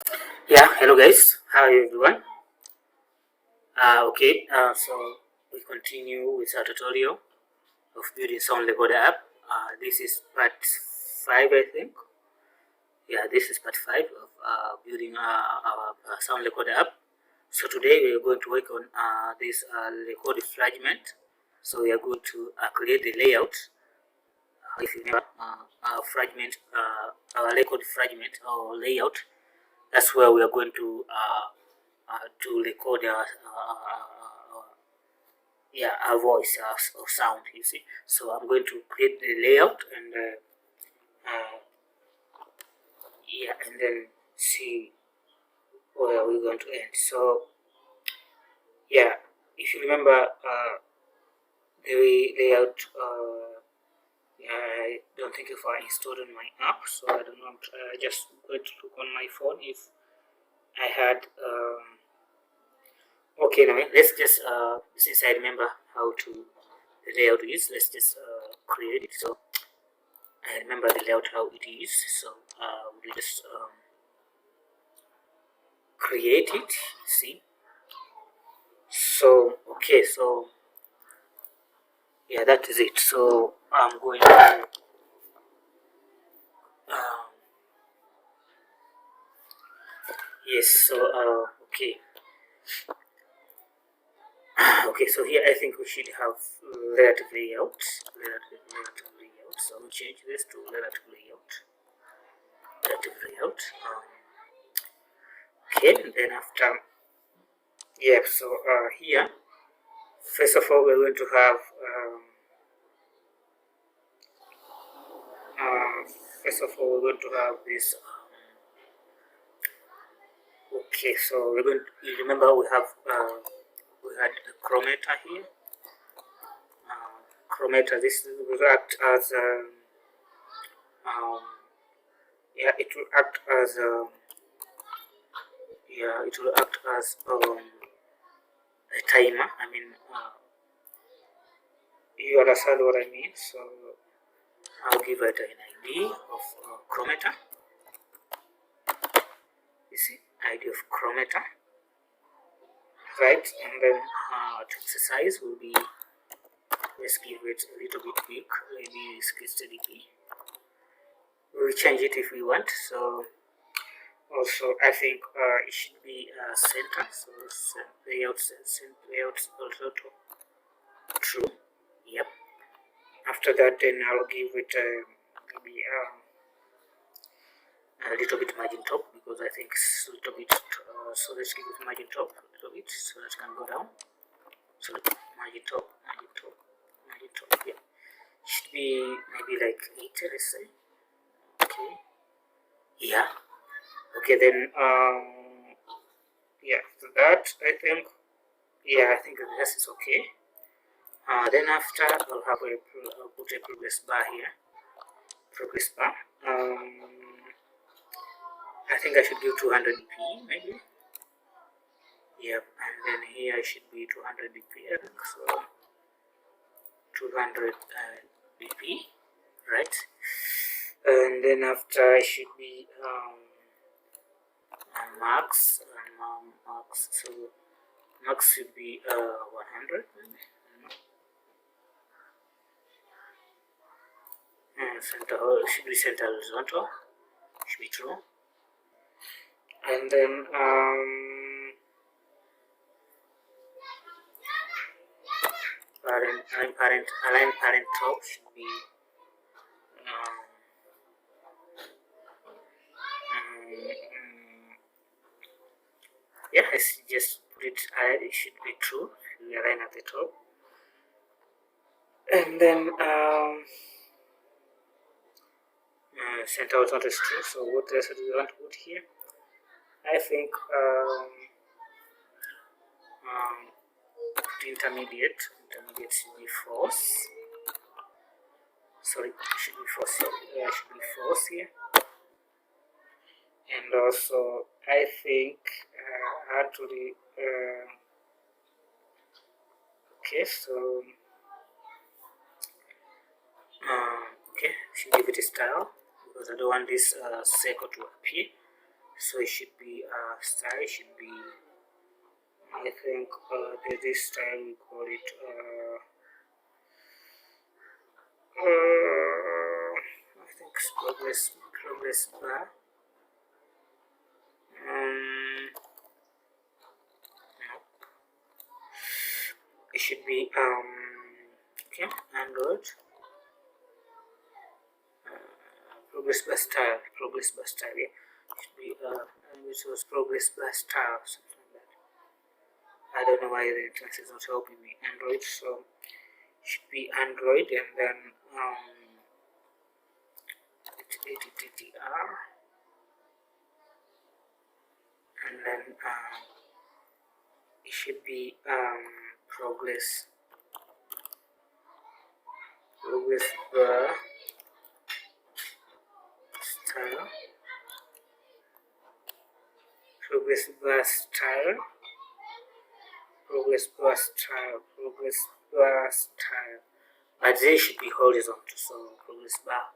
Yeah, hello guys. How are you everyone? So we continue with our tutorial of building sound recorder app. This is part 5, I think. Yeah, this is part 5 of building our sound recorder app. So today we are going to work on this record fragment. So we are going to create the layout. If you remember, our fragment, our record fragment or layout, that's where we are going to record our voice or sound, you see. So I'm going to create the layout and uh, and then see where we're going to end. So yeah, if you remember the layout, I don't think if I installed on my app, so I don't know. I'm just going to look on my phone if I had okay, now let's just since I remember how to the layout is, let's just create it. So I remember the layout how it is, so we just create it. See, so okay, so yeah, that is it. So I'm going to um, yes. So okay, okay. So here I think we should have relative layout, relative layout. So we'll change this to relative layout, relative layout. Okay, and then after yeah, so here first of all we're going to have uh, first of all we're going to have this okay, so we're going to, you remember we had a chromator here. Chromator, this will act as um, yeah, it will act as yeah, it will act as a timer. I mean, you understand what I mean. So I'll give it an ID of chromator. You see, ID of chromator, right? And then to exercise will be, let's give it a little bit big, maybe 60 dp. We'll change it if we want. So also I think it should be center. So layout also true. Yep. After that, then I'll give it maybe a little bit margin top because I think it's a little bit. So let's give it margin top a little bit so that can go down. So margin top, margin top, margin top. Yeah, should be maybe like 80. Let's say. Okay. Yeah. Okay, then yeah, so that I think, yeah, I think this is okay. Then after I'll have I'll put a progress bar here, progress bar. I think I should give 200 dp maybe. Yep, and then here I should be 200 dp. I think so. 200 dp, right? And then after I should be max max. So max should be 100 maybe. Center should be center horizontal, should be true. And then align parent top should be yeah, let's just put it, it should be true. We align at the top. And then center horizontal is true. So what else do we want to put here? I think intermediate should be false. Sorry, should be false. Should be false here. And also, I think actually okay. So okay, should give it a style because I don't want this circle to appear. So it should be style should be, I think this style we call it I think it's progress bar. No, it should be okay, Android progress bar style, yeah. It should be which was progress bar style, something like that. I don't know why the internet is not helping me. Android, so it should be Android, and then HTTR, and then it should be progress bar style, progress bar style, progress bar style, progress bar style. But they should be horizontal, so progress bar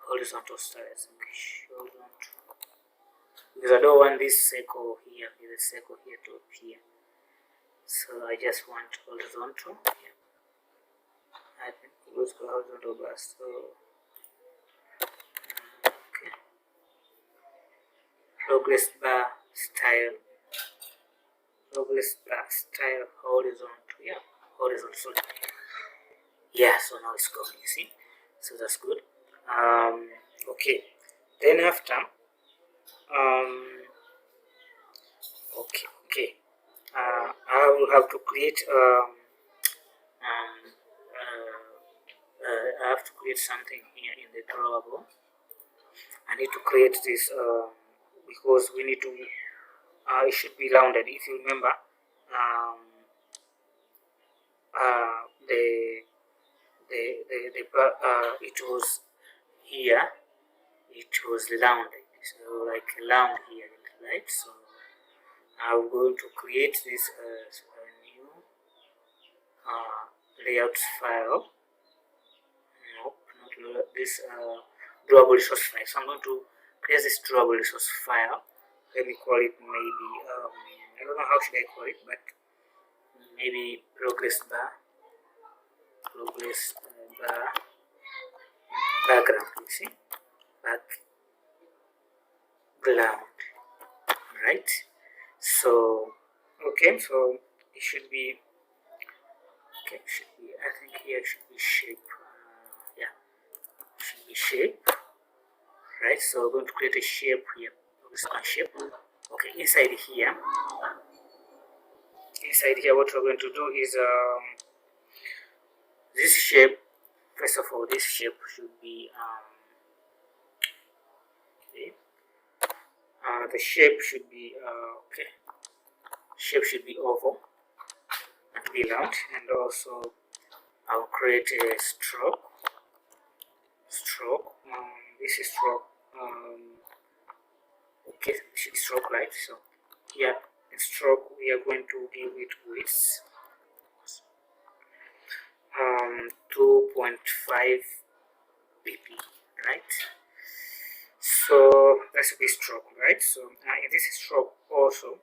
horizontal style, I think horizontal, because I don't want this circle here, the circle here to appear. So I just want horizontal. Yeah. I think progress bar horizontal bar. So okay, progress bar style, progress bar style horizontal. Yeah, horizontal. Yeah, so now it's going, you see, so that's good. Okay, then after okay, I will have to create I have to create something here in the drawable. I need to create this because we need to it should be rounded. If you remember, it was here, it was rounded, so like round here, right? So I'm going to create this as a new layout file. Nope, not this drawable resource file. So I'm going to create this drawable resource file. Let me call it maybe I don't know how should I call it, but maybe progress bar background. You see, background, right? So okay, so it should be okay. Should be, I think here should be shape. Yeah, should be shape, right? So we're going to create a shape here. Shape. Okay, inside here, what we're going to do is this shape. First of all, this shape should be okay. The shape should be okay. Shape should be oval and be round, and also I'll create a stroke. This is stroke. Okay, this is stroke, right? So here in stroke we are going to give it width 2.5 pp, right? So that's a stroke, right? So in this stroke also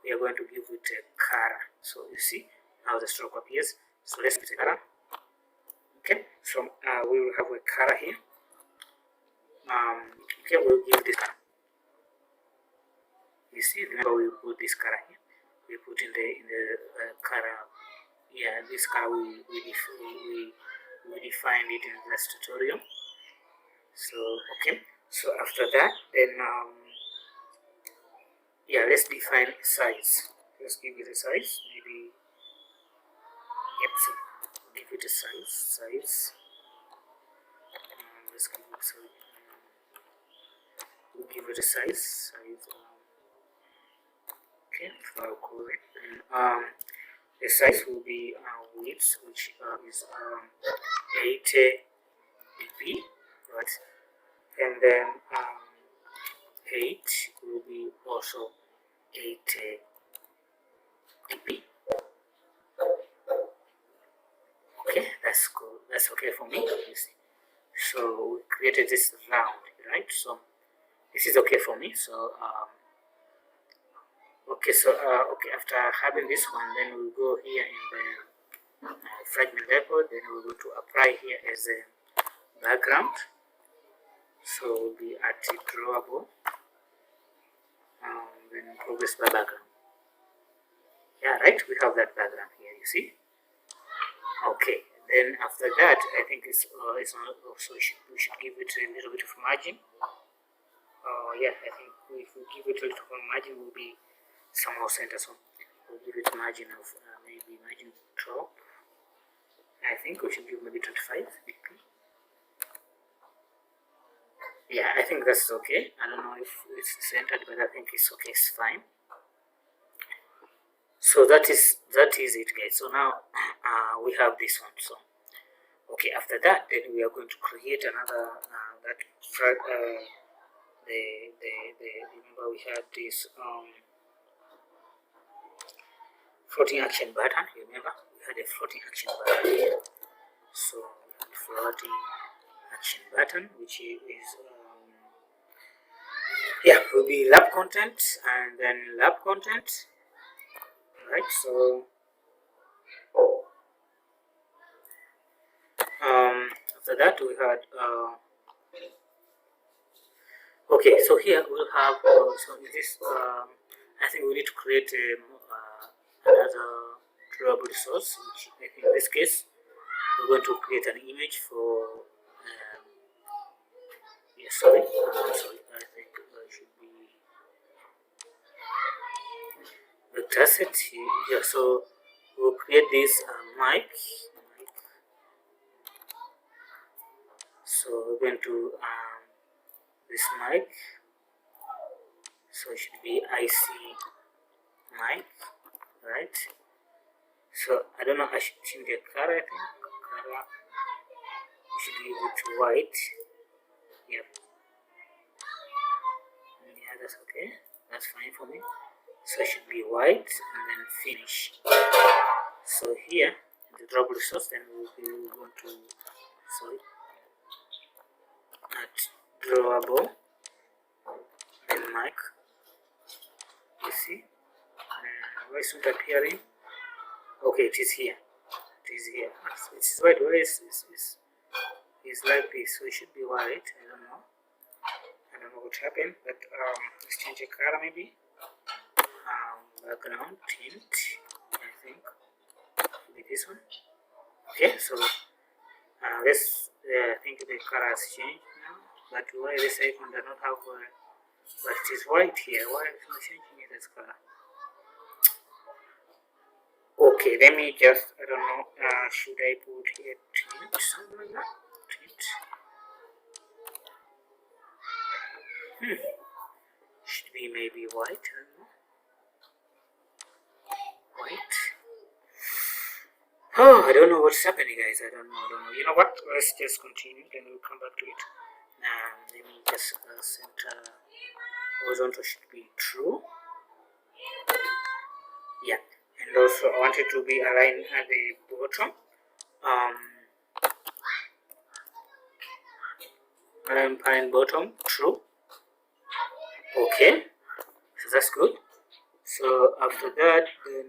we are going to give it a color. So you see how the stroke appears. So let's give it a color. Okay, so we will have a color here. Okay, we'll give this color. You see, remember we put this color here. We put in the color. Yeah, this color we defined it in this tutorial. So okay, so after that, then yeah, let's define size. Let's give it a size. Maybe yep. So give it a size. Let's give it sorry. We'll give it a size. Okay, I'll call it. And the size will be width, which is 80 pp, right? And then height will be also 80 pp. Okay, that's cool. That's okay for me. So we created this round, right? So this is okay for me. So okay, so okay, after having this one, then we'll go here in the fragment record, then we'll go to apply here as a background. So we'll be at drawable, then progress by background. Yeah, right, we have that background here, you see. Okay, then after that, I think it's not also we should give it a little bit of margin. Yeah, I think if we give it a little bit of margin, will be somehow center. So we'll give it a margin of maybe margin 12. I think we should give maybe 25. Yeah, I think that's okay. I don't know if it's centered, but I think it's okay. It's fine. So that is it, guys. So now we have this one. So okay, after that, then we are going to create another remember we had this floating action button. Remember we had a floating action button here. So floating action button, which is yeah, will be lab content and then lab content, right? So after that we had okay, so here we'll have so in this I think we need to create another drawable resource, which I think in this case we're going to create an image for yeah, sorry, I think it should be vector set here. So we'll create this mic. So we're going to this mic, so it should be IC mic, right? So I don't know, I should change the color. I think color should be with white. Yep. Yeah, that's okay. That's fine for me. So it should be white and then finish. So here in the drawable resource, then we'll be going to at drawable then mic. You see, why is it appearing? Okay, it is here. It is here. So it is white. Why is like this? So it should be white. I don't know what happened, but let's change the color maybe. Background tint, I think be this one. Okay, so let's I think the color has changed now, but why this icon does not have but it is white here. Why is it not changing it as color? Okay, let me just, I don't know, should I put here tint, something like that? Tint. Should be maybe white, I don't know. White. Oh, I don't know what's happening, guys. I don't know. You know what? Let's just continue, then we'll come back to it. Let me just center horizontal should be true. Yeah, and also I want it to be aligned at the bottom. Align bottom true. Okay, so that's good. So after that, then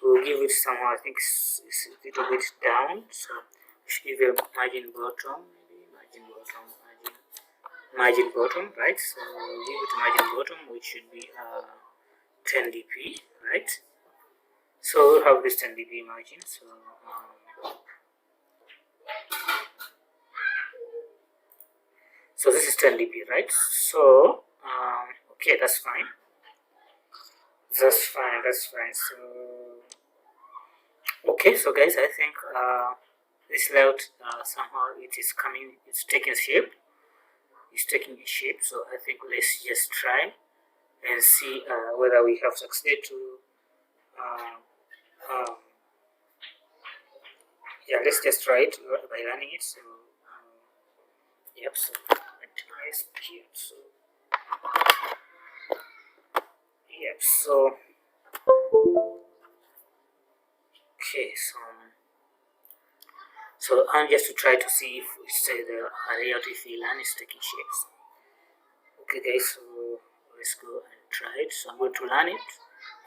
we'll give it somehow. I think it's a little bit down. So we should give a margin bottom, maybe margin bottom, right? So we'll give it margin bottom, which should be 10 dp, right? So we'll have this 10 dp margin. So this is 10 dp, right? So okay, that's fine. That's fine. So okay, so guys, I think this layout somehow it's taking shape. It's taking shape. So I think let's just try and see whether we have succeeded to yeah, let's just try it by running it. So yep, so optimize here. So yep, so okay, so So I'm just to try to see if the layout if VLAN is taking shapes. Okay guys, so let's go and try it. So I'm going to learn it.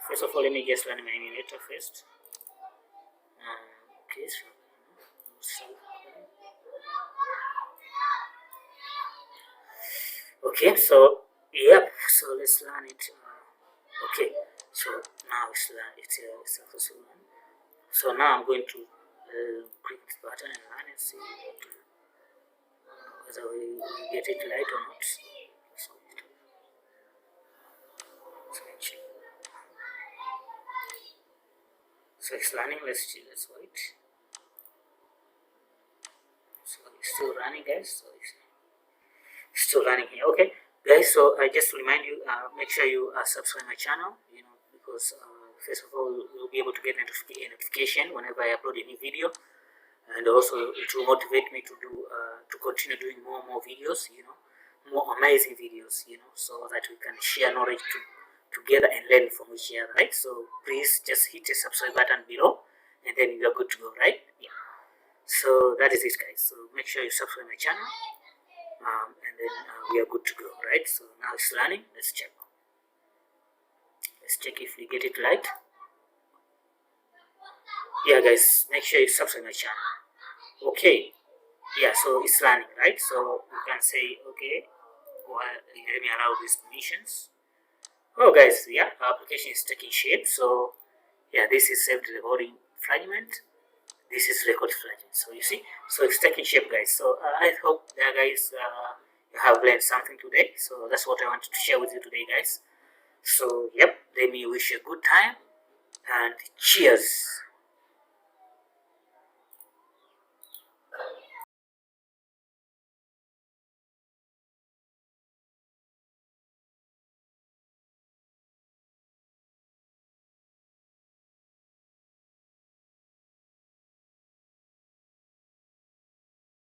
First of all, let me just learn my emulator first. Okay, so okay, so yep, so let's learn it. Okay, so now it's successful learn. So now I'm going to click this button and learn and see whether we get it right or not. So it's learning. Let's wait. So it's still running, guys. So it's still running here. Okay, guys. So I just to remind you, make sure you subscribe my channel. Because first of all, you'll be able to get a notification whenever I upload a new video, and also it will motivate me to do to continue doing more and more videos. More amazing videos. So that we can share knowledge together and learn from each other, right? So please just hit the subscribe button below, and then you are good to go, right? Yeah. So that is it, guys. So make sure you subscribe my channel, and then we are good to go, right? So now it's learning. Let's check if we get it right. Yeah, guys, make sure you subscribe my channel. Okay, yeah, so it's learning, right? So you can say okay, well, let me allow these permissions. Oh guys, yeah, our application is taking shape. So yeah, this is saved recording fragment, this is record fragment. So you see, so it's taking shape, guys. So I hope that guys you have learned something today. So that's what I wanted to share with you today, guys. So yep, let me wish you a good time and cheers.